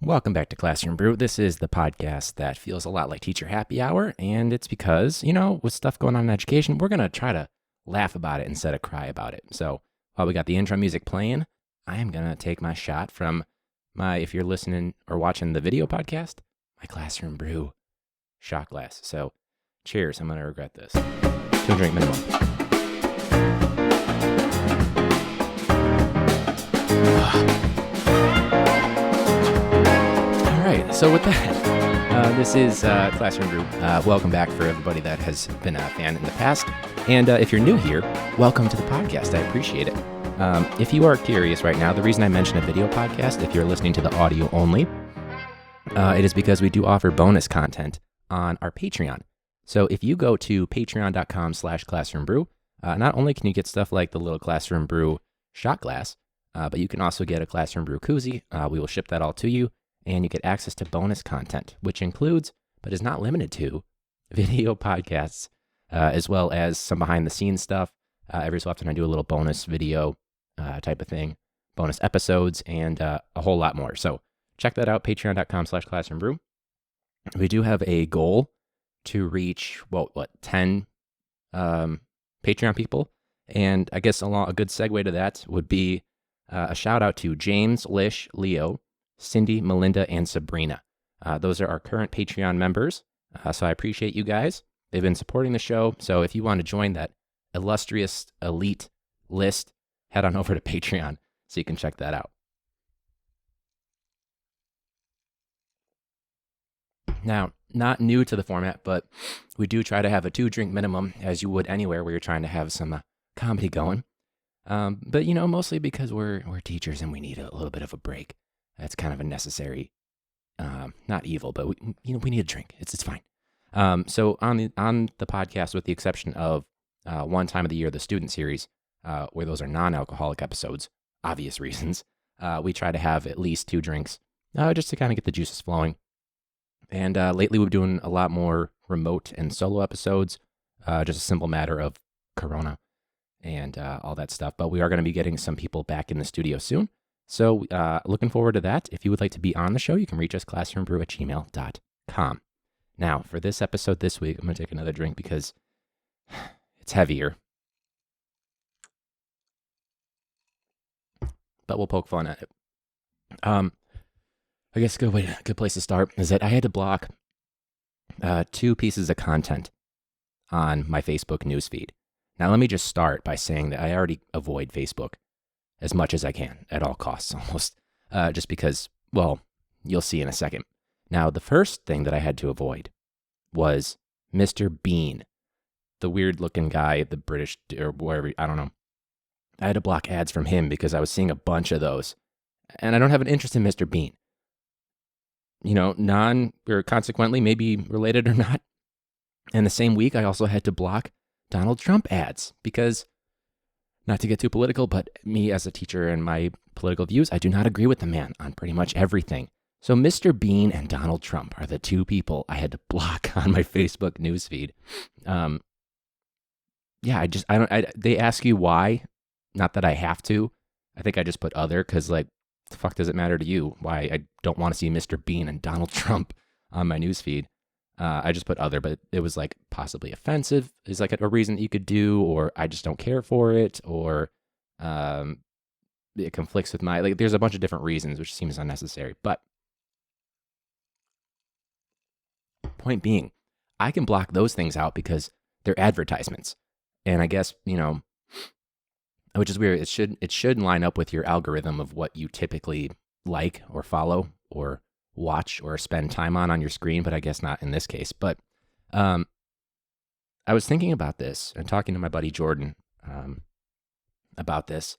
Welcome back to Classroom Brew. This is the podcast that feels a lot like teacher happy hour, and it's because, with stuff going on in education, we're going to try to laugh about it instead of cry about it. So while we got the intro music playing, I am going to take my shot from if you're listening or watching the video podcast, my Classroom Brew shot glass. So cheers. I'm going to regret this. 2 drink minimum. All right, so with that, this is Classroom Brew. Welcome back for everybody that has been a fan in the past. And if you're new here, welcome to the podcast. I appreciate it. If you are curious right now, the reason I mention a video podcast, if you're listening to the audio only, it is because we do offer bonus content on our Patreon. So if you go to patreon.com/classroombrew, not only can you get stuff like the little Classroom Brew shot glass, but you can also get a Classroom Brew koozie. We will ship that all to you, and you get access to bonus content, which includes, but is not limited to, video podcasts, as well as some behind-the-scenes stuff. Every so often I do a little bonus video type of thing, bonus episodes, and a whole lot more. So check that out, patreon.com/classroombrew. We do have a goal to reach, 10 Patreon people. And I guess a good segue to that would be a shout out to James, Lish, Leo, Cindy, Melinda, and Sabrina. Those are our current Patreon members. So I appreciate you guys. They've been supporting the show. So if you want to join that illustrious elite list, head on over to Patreon so you can check that out. Now, not new to the format, but we do try to have a 2-drink minimum, as you would anywhere where you're trying to have some comedy going. But, mostly because we're teachers and we need a little bit of a break. That's kind of a necessary, not evil, but we need a drink. It's fine. So on the podcast, with the exception of one time of the year, the student series, where those are non-alcoholic episodes, obvious reasons, we try to have at least 2 drinks, just to kind of get the juices flowing. And lately we've been doing a lot more remote and solo episodes, just a simple matter of Corona and all that stuff. But we are going to be getting some people back in the studio soon. So looking forward to that. If you would like to be on the show, you can reach us, classroombrew@gmail.com. Now, for this episode this week, I'm going to take another drink because it's heavier. But we'll poke fun at it. I guess a good place to start is that I had to block 2 pieces of content on my Facebook newsfeed. Now, let me just start by saying that I already avoid Facebook as much as I can, at all costs almost, just because, you'll see in a second. Now, the first thing that I had to avoid was Mr. Bean, the weird-looking guy, the British, or wherever, I don't know. I had to block ads from him because I was seeing a bunch of those, and I don't have an interest in Mr. Bean. Or consequently, maybe related or not. And the same week, I also had to block Donald Trump ads because, not to get too political, but me as a teacher and my political views, I do not agree with the man on pretty much everything. So Mr. Bean and Donald Trump are the 2 people I had to block on my Facebook newsfeed. They ask you why, not that I have to. I think I just put other because, the fuck does it matter to you why I don't want to see Mr. Bean and Donald Trump on my newsfeed? I just put other, but it was possibly offensive is a reason that you could do, or I just don't care for it, or it conflicts with my, there's a bunch of different reasons, which seems unnecessary. But point being, I can block those things out because they're advertisements. And I guess, which is weird. It should line up with your algorithm of what you typically like or follow or watch or spend time on your screen, but I guess not in this case. But I was thinking about this and talking to my buddy Jordan about this,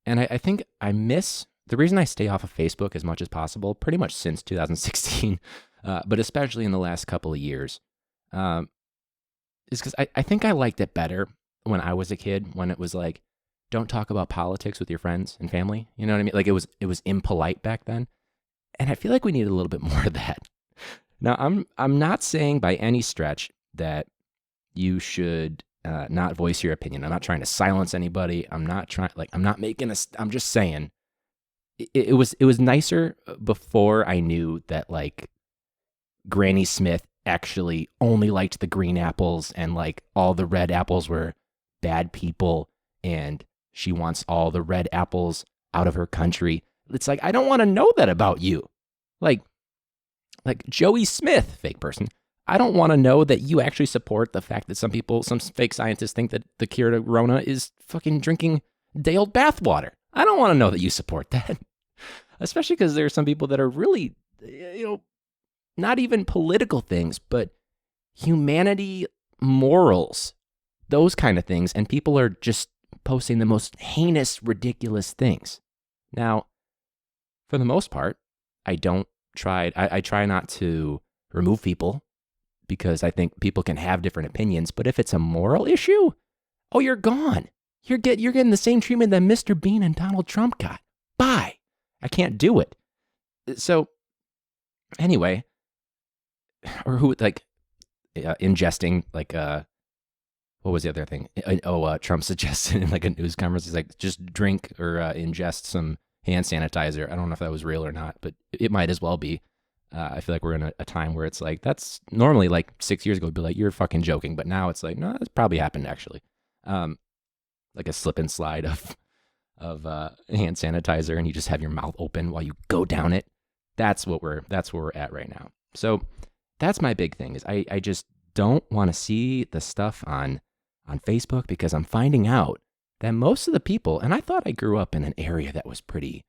and I think I miss the reason I stay off of Facebook as much as possible, pretty much since 2016, but especially in the last couple of years, is because I think I liked it better when I was a kid, when it was don't talk about politics with your friends and family. You know what I mean? It was impolite back then. And I feel like we need a little bit more of that. Now, I'm not saying by any stretch that you should not voice your opinion. I'm not trying to silence anybody. I'm not trying, I'm not making I'm just saying it was nicer before I knew that like Granny Smith actually only liked the green apples and like all the red apples were bad people and she wants all the red apples out of her country. It's like I don't want to know that about you. Like Joey Smith, fake person. I don't want to know that you actually support the fact that some fake scientists think that the cure to Rona is fucking drinking day-old bathwater. I don't want to know that you support that. Especially because there are some people that are really, not even political things, but humanity, morals, those kind of things. And people are just posting the most heinous, ridiculous things. Now, for the most part, I try not to remove people because I think people can have different opinions. But if it's a moral issue, oh, you're gone. You're getting the same treatment that Mr. Bean and Donald Trump got. Bye. I can't do it. So anyway, or who ingesting like what was the other thing? Trump suggested in like a news conference, he's like, just drink or ingest some hand sanitizer. I don't know if that was real or not, but it might as well be. I feel like we're in a time where it's like, that's normally like 6 years ago, it'd be like, you're fucking joking. But now it's like, no, it's probably happened actually. Like a slip and slide of hand sanitizer and you just have your mouth open while you go down it. That's where we're at right now. So that's my big thing is I just don't want to see the stuff on Facebook because I'm finding out that most of the people, and I thought I grew up in an area that was pretty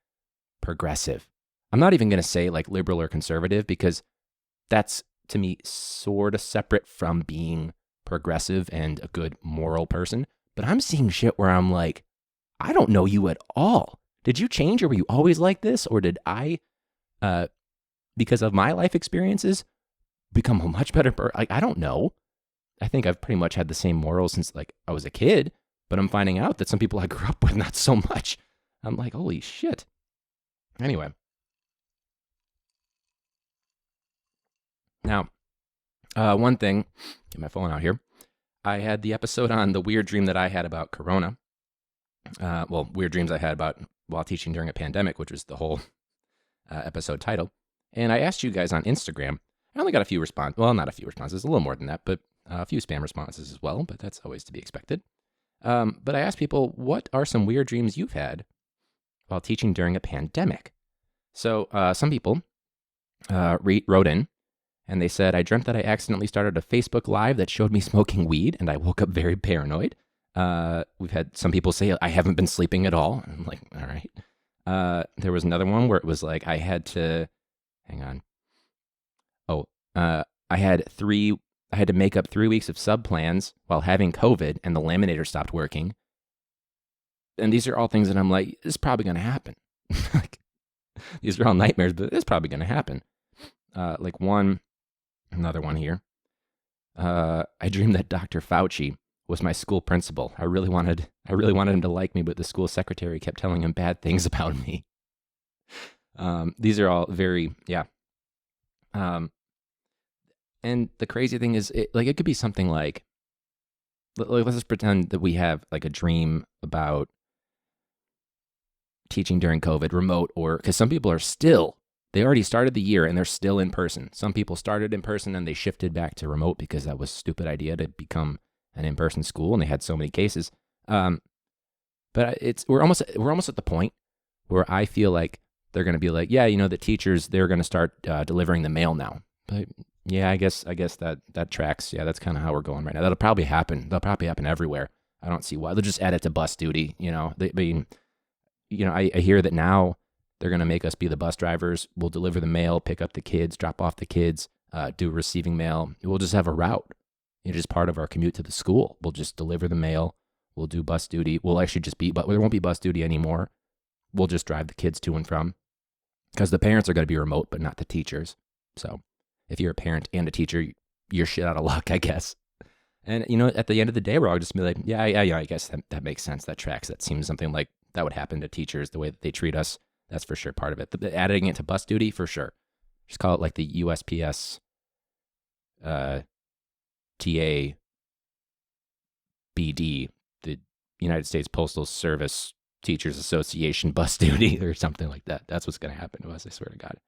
progressive. I'm not even going to say like liberal or conservative because that's to me sort of separate from being progressive and a good moral person. But I'm seeing shit where I'm like, I don't know you at all. Did you change or were you always like this? Or did I, because of my life experiences, become a much better person? I don't know. I think I've pretty much had the same morals since like I was a kid, but I'm finding out that some people I grew up with, not so much. I'm like, holy shit. Anyway. Now, one thing, get my phone out here. I had the episode on the weird dream that I had about Corona. Weird dreams I had about while teaching during a pandemic, which was the whole episode title. And I asked you guys on Instagram. I only got a few responses. Well, not a few responses, a little more than that, but a few spam responses as well, but that's always to be expected. But I asked people, what are some weird dreams you've had while teaching during a pandemic? So some people wrote in, and they said, I dreamt that I accidentally started a Facebook Live that showed me smoking weed, and I woke up very paranoid. We've had some people say, I haven't been sleeping at all. I'm like, all right. There was another one where it was like, I had to, hang on. I had to make up 3 weeks of sub plans while having COVID, and the laminator stopped working. And these are all things that I'm like, this is probably going to happen. Like, these are all nightmares, but it's probably going to happen. Another one here. I dreamed that Dr. Fauci was my school principal. I really wanted him to like me, but the school secretary kept telling him bad things about me. These are all very, yeah. And the crazy thing is, it could be something like, let's just pretend that we have like a dream about teaching during COVID, remote, or because some people they already started the year and they're still in person. Some people started in person and they shifted back to remote because that was a stupid idea to become an in-person school, and they had so many cases. But we're almost at the point where I feel like they're going to be like, yeah, the teachers, they're going to start delivering the mail now. But yeah, I guess that tracks. Yeah, that's kind of how we're going right now. That'll probably happen. That'll probably happen everywhere. I don't see why. They'll just add it to bus duty. I hear that now they're going to make us be the bus drivers. We'll deliver the mail, pick up the kids, drop off the kids, do receiving mail. We'll just have a route. Just part of our commute to the school. We'll just deliver the mail. We'll do bus duty. We'll actually but there won't be bus duty anymore. We'll just drive the kids to and from because the parents are going to be remote, but not the teachers. So if you're a parent and a teacher, you're shit out of luck, I guess. And, at the end of the day, we're all just be like, yeah, I guess that makes sense. That tracks. That seems something like that would happen to teachers, the way that they treat us. That's for sure part of it. Adding it to bus duty, for sure. Just call it like the USPS TA BD, the United States Postal Service Teachers Association bus duty or something like that. That's what's going to happen to us. I swear to God.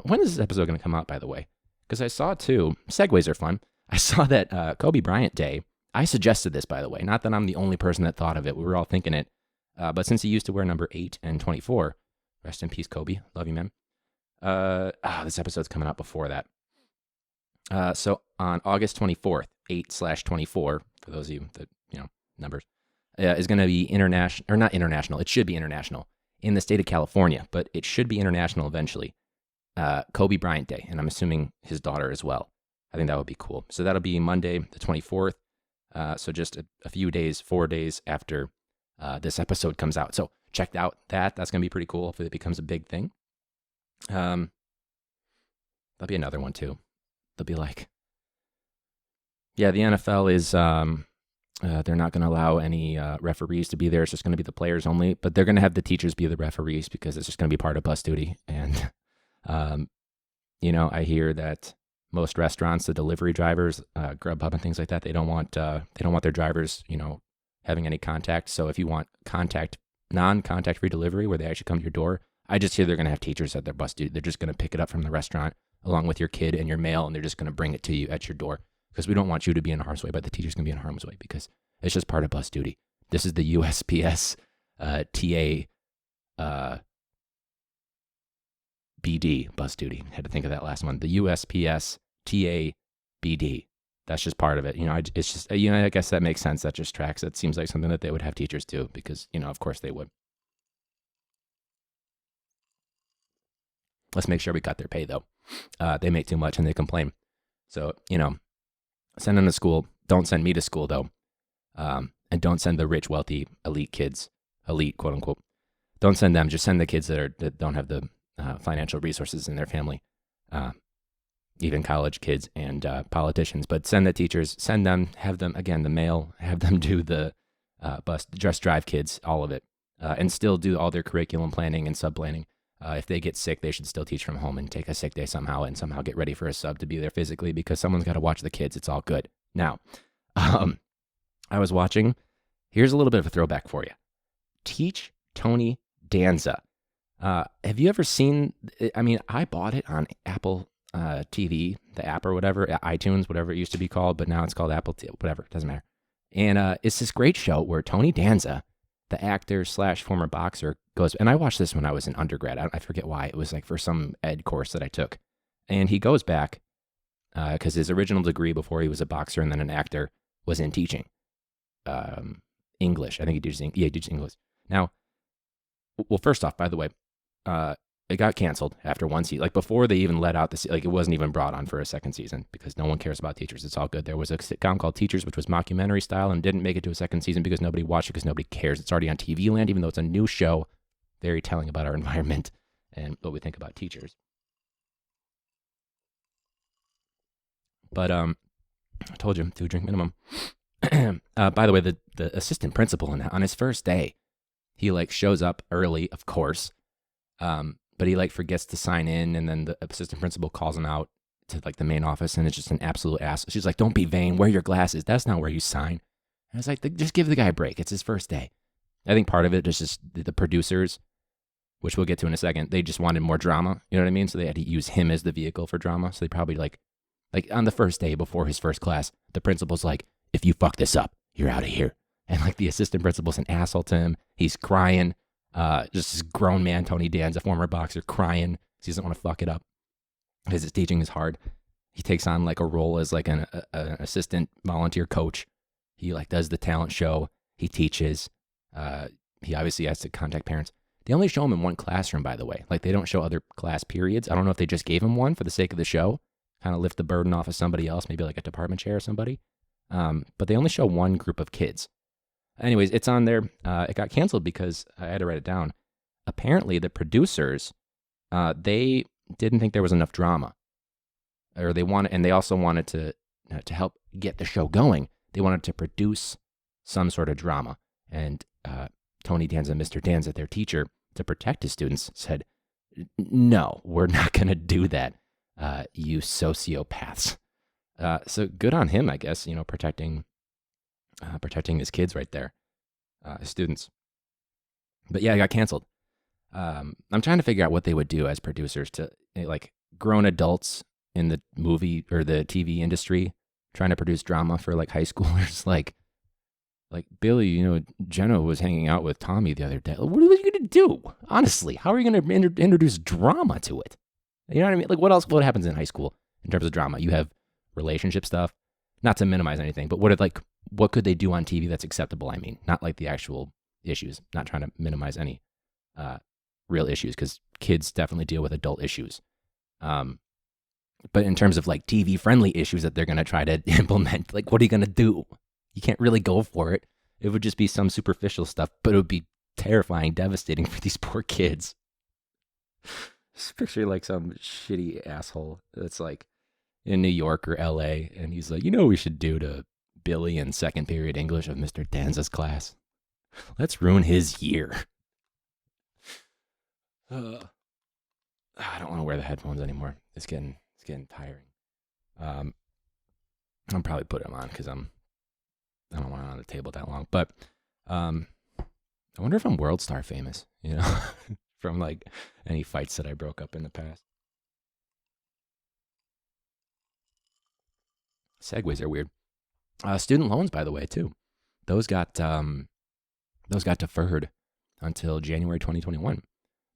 When is this episode going to come out, by the way? Because I saw too, segues are fun. I saw that Kobe Bryant Day. I suggested this, by the way. Not that I'm the only person that thought of it. We were all thinking it. But since he used to wear number 8 and 24, rest in peace, Kobe. Love you, man. This episode's coming out before that. So on August 24th, 8/24, for those of you that, numbers, is going to be international, or not international. It should be international in the state of California, but it should be international eventually. Kobe Bryant Day, and I'm assuming his daughter as well. I think that would be cool. So that'll be Monday, the 24th. So just a few days, 4 days after this episode comes out. So check out that. That's going to be pretty cool if it becomes a big thing. There'll be another one too. They'll be like, yeah, the NFL is, they're not going to allow any referees to be there. It's just going to be the players only, but they're going to have the teachers be the referees because it's just going to be part of bus duty. And, I hear that most restaurants, the delivery drivers, Grubhub and things like that, they don't want their drivers, having any contact. So if you want non-contact free delivery where they actually come to your door, I just hear they're going to have teachers at their bus duty. They're just going to pick it up from the restaurant along with your kid and your mail, and they're just going to bring it to you at your door because we don't want you to be in harm's way, but the teacher's going to be in harm's way because it's just part of bus duty. This is the USPS TA BD bus duty. Had to think of that last one. The USPS TA BD. That's just part of it. It's just, I guess that makes sense. That just tracks. It seems like something that they would have teachers do because, of course they would. Let's make sure we got their pay, though. They make too much and they complain. So, send them to school. Don't send me to school, though. And don't send the rich, wealthy, elite kids, elite, quote unquote. Don't send them. Just send the kids that don't have the financial resources in their family, even college kids and politicians. But send the teachers, send them, have them, again, the mail, have them do the bus, just drive kids, all of it, and still do all their curriculum planning and sub-planning. If they get sick, they should still teach from home and take a sick day somehow and somehow get ready for a sub to be there physically because someone's got to watch the kids. It's all good. Now, I was watching. Here's a little bit of a throwback for you. Teach Tony Danza. Have you ever seen, I bought it on Apple TV, the app or whatever, iTunes, whatever it used to be called, but now it's called Apple TV, whatever, doesn't matter. And it's this great show where Tony Danza, the actor / former boxer, goes, and I watched this when I was in undergrad. I forget why. It was like for some ed course that I took. And he goes back because his original degree before he was a boxer and then an actor was in teaching English. I think he teaches English. Now, well, first off, by the way, it got canceled after one season. Like before they even let out it wasn't even brought on for a second season because no one cares about teachers. It's all good. There was a sitcom called Teachers, which was mockumentary style and didn't make it to a second season because nobody watched it because nobody cares. It's already on TV land, even though it's a new show, very telling about our environment and what we think about teachers. But I told you, 2-drink minimum. By the way, the assistant principal on his first day, he shows up early, of course. But he forgets to sign in, and then the assistant principal calls him out to the main office, and it's just an absolute ass. She's like, "Don't be vain. Wear your glasses. That's not where you sign." And I was like, "Just give the guy a break. It's his first day." I think part of it is just the producers, which we'll get to in a second. They just wanted more drama. You know what I mean? So they had to use him as the vehicle for drama. So they probably like on the first day before his first class, the principal's like, "If you fuck this up, you're out of here." And the assistant principal's an asshole to him. He's crying. Just this grown man, Tony Danza, former boxer, crying. He doesn't want to fuck it up because his teaching is hard. He takes on a role as an assistant volunteer coach. He does the talent show. He teaches. He obviously has to contact parents. They only show him in one classroom, by the way. They don't show other class periods. I don't know if they just gave him one for the sake of the show, kind of lift the burden off of somebody else, maybe a department chair or somebody. But they only show one group of kids. Anyways, it's on there. It got canceled because I had to write it down. Apparently, the producers, they didn't think there was enough drama, or they also wanted to help get the show going. They wanted to produce some sort of drama, and Tony Danza, Mr. Danza, their teacher, to protect his students, said, "No, we're not going to do that, you sociopaths." So good on him, I guess. Protecting his kids right there, his students. But yeah, I got canceled. I'm trying to figure out what they would do as producers to like grown adults in the movie or the TV industry trying to produce drama for like high schoolers. Like Billy, Jenna was hanging out with Tommy the other day. What are you going to do? Honestly, how are you going to introduce drama to it? You know what I mean? Like what happens in high school in terms of drama? You have relationship stuff, not to minimize anything, but what could they do on TV that's acceptable? I mean, not like the actual issues, not trying to minimize any real issues, because kids definitely deal with adult issues. But in terms of like TV friendly issues that they're going to try to implement, like what are you going to do? You can't really go for it. It would just be some superficial stuff, but it would be terrifying, devastating for these poor kids. Just picture like some shitty asshole that's like in New York or LA, and he's like, what we should do to Billy in second period English of Mr. Danza's class? Let's ruin his year. I don't want to wear the headphones anymore. It's getting tiring. I'm probably putting them on because I don't want it on the table that long. But I wonder if I'm World Star famous, from like any fights that I broke up in the past. Segues are weird. Student loans, by the way, too. Those got deferred until January 2021.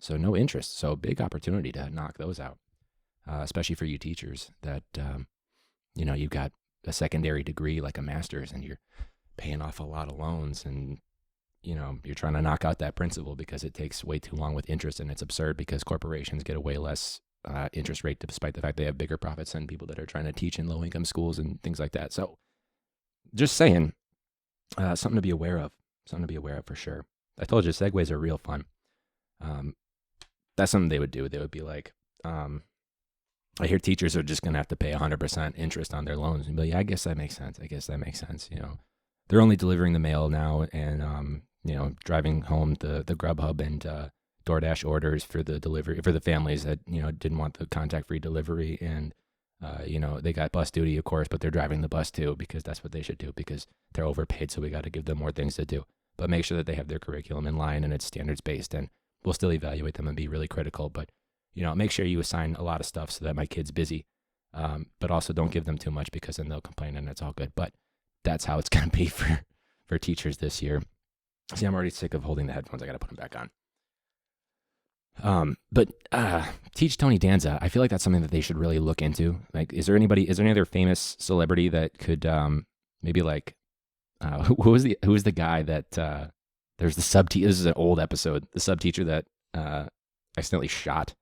So no interest. So big opportunity to knock those out, especially for you teachers that, you've got a secondary degree like a master's and you're paying off a lot of loans and, you're trying to knock out that principal because it takes way too long with interest, and it's absurd because corporations get a way less interest rate despite the fact they have bigger profits than people that are trying to teach in low-income schools and things like that. So just saying, something to be aware of. Something to be aware of for sure. I told you, segues are real fun. That's something they would do. They would be like, I hear teachers are just going to have to pay 100% interest on their loans. And be like, yeah, I guess that makes sense. They're only delivering the mail now and, driving home the Grubhub and DoorDash orders for the delivery for the families that, didn't want the contact-free delivery. And, they got bus duty, of course, but they're driving the bus too because that's what they should do because they're overpaid. So we got to give them more things to do. But make sure that they have their curriculum in line and it's standards-based. And we'll still evaluate them and be really critical. But, make sure you assign a lot of stuff so that my kid's busy. But also don't give them too much because then they'll complain and it's all good. But that's how it's going to be for teachers this year. See, I'm already sick of holding the headphones. I got to put them back on. But Teach Tony Danza, I feel like that's something that they should really look into. Like, is there any other famous celebrity that could maybe like, who was the guy that, there's the this is an old episode, the sub teacher that accidentally shot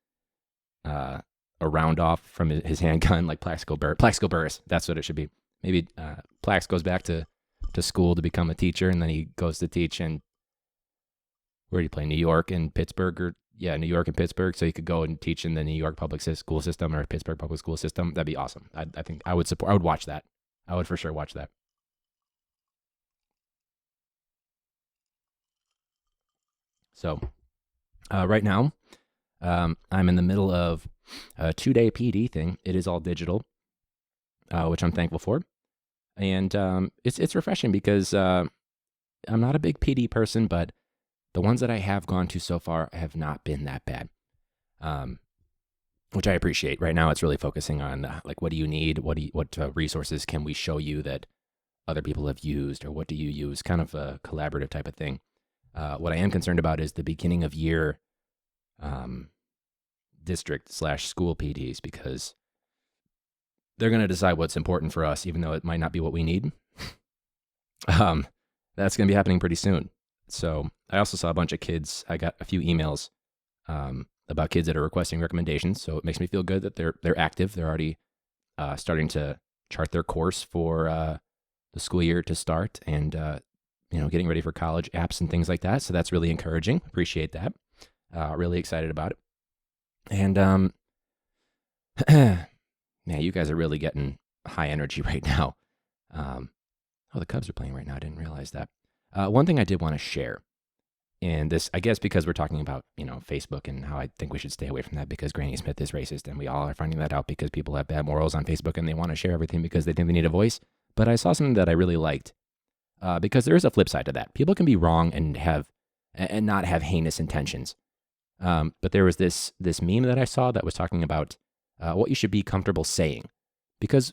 a round off from his handgun, like Plaxico Burress. That's what it should be. Maybe Plax goes back to school to become a teacher, and then he goes to teach in, where did he play? New York and Pittsburgh, New York and Pittsburgh. So he could go and teach in the New York public school system or Pittsburgh public school system. That'd be awesome. I think I would watch that. I would for sure watch that. So right now, I'm in the middle of a 2-day PD thing. It is all digital, which I'm thankful for. And it's refreshing because I'm not a big PD person, but the ones that I have gone to so far have not been that bad, which I appreciate. Right now, it's really focusing on like, what do you need? What resources can we show you that other people have used, or what do you use? Kind of a collaborative type of thing. What I am concerned about is the beginning of year district/school PDs, because they're going to decide what's important for us, even though it might not be what we need. That's going to be happening pretty soon. So I also saw a bunch of kids. I got a few emails about kids that are requesting recommendations. So it makes me feel good that they're active. They're already starting to chart their course for the school year to start, and getting ready for college apps and things like that. So that's really encouraging. Appreciate that. Really excited about it. And man, you guys are really getting high energy right now. The Cubs are playing right now. I didn't realize that. One thing I did want to share, and this, I guess, because we're talking about, Facebook and how I think we should stay away from that because Granny Smith is racist, and we all are finding that out because people have bad morals on Facebook and they want to share everything because they think they need a voice. But I saw something that I really liked, because there is a flip side to that. People can be wrong and have and not have heinous intentions. But there was this meme that I saw that was talking about what you should be comfortable saying, because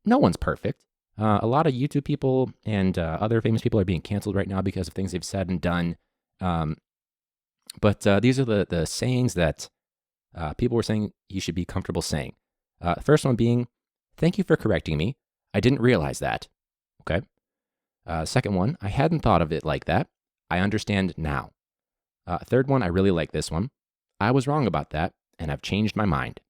no one's perfect. A lot of YouTube people and other famous people are being canceled right now because of things they've said and done. But these are the sayings that people were saying you should be comfortable saying. The first one being, "Thank you for correcting me. I didn't realize that." Okay. Second one, "I hadn't thought of it like that. I understand now." Third one, I really like this one. "I was wrong about that, and I've changed my mind."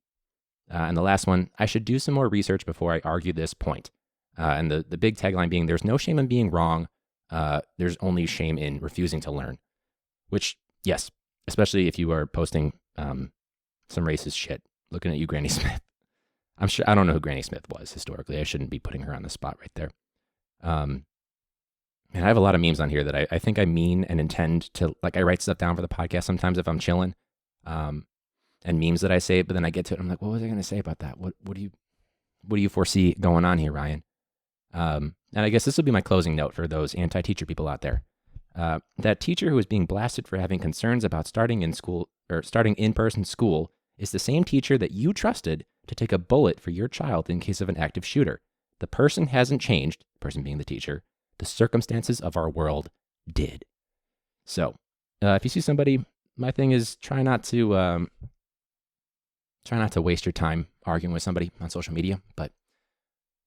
And the last one, "I should do some more research before I argue this point." And the big tagline being, "There's no shame in being wrong. There's only shame in refusing to learn." Which, yes, especially if you are posting some racist shit. Looking at you, Granny Smith. I'm sure, I don't know who Granny Smith was historically. I shouldn't be putting her on the spot right there. And I have a lot of memes on here that I think I mean and intend to, like, I write stuff down for the podcast sometimes if I'm chilling. And memes that I say, but then I get to it, I'm like, what was I going to say about that? What do you foresee going on here, Ryan? And I guess this will be my closing note for those anti-teacher people out there. That teacher who is being blasted for having concerns about starting in-person school is the same teacher that you trusted to take a bullet for your child in case of an active shooter. The person hasn't changed, the person being the teacher. The circumstances of our world did. So, if you see somebody, my thing is try not to waste your time arguing with somebody on social media. But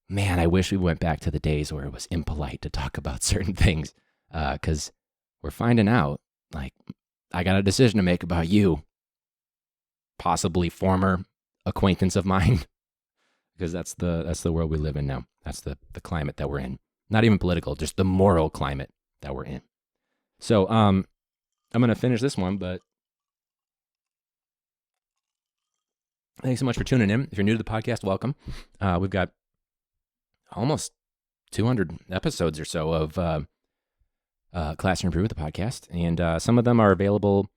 man, I wish we went back to the days where it was impolite to talk about certain things, because we're finding out, like, I got a decision to make about you, possibly former acquaintance of mine, because that's the world we live in now. That's the climate that we're in. Not even political, just the moral climate that we're in. So I'm going to finish this one, but thanks so much for tuning in. If you're new to the podcast, welcome. We've got almost 200 episodes or so of Classroom Brew, the podcast, and some of them are available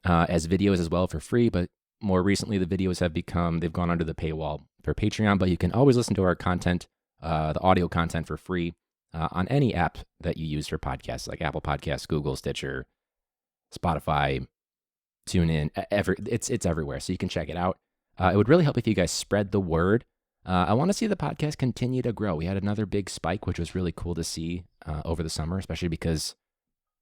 as videos as well for free, but more recently the videos they've gone under the paywall for Patreon, but you can always listen to our content, the audio content, for free on any app that you use for podcasts, like Apple Podcasts, Google, Stitcher, Spotify, TuneIn. It's everywhere, so you can check it out. It would really help if you guys spread the word. I want to see the podcast continue to grow. We had another big spike, which was really cool to see over the summer, especially because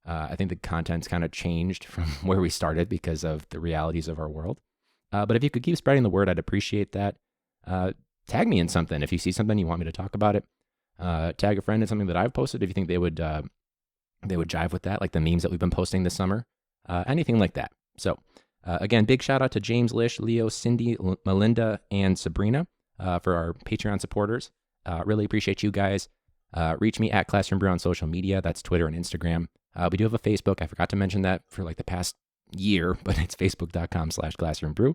I think the content's kind of changed from where we started because of the realities of our world. But if you could keep spreading the word, I'd appreciate that. Tag me in something. If you see something you want me to talk about it, tag a friend in something that I've posted if you think they would jive with that, like the memes that we've been posting this summer, anything like that. So again, big shout out to James, Lish, Leo, Cindy, Melinda, and Sabrina for our Patreon supporters. Really appreciate you guys. Reach me at Classroom Brew on social media. That's Twitter and Instagram. We do have a Facebook. I forgot to mention that for like the past year, but it's facebook.com/classroombrew.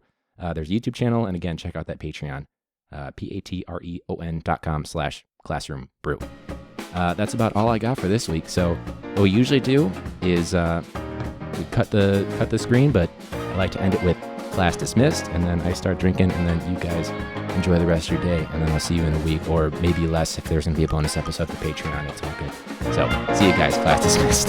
There's a YouTube channel, and again, check out that Patreon, patreon.com/classroombrew. That's about all I got for this week. So what we usually do is we cut the screen, but I like to end it with class dismissed, and then I start drinking, and then you guys enjoy the rest of your day, and then I'll see you in a week, or maybe less if there's going to be a bonus episode for Patreon. It's all good. So see you guys. Class dismissed.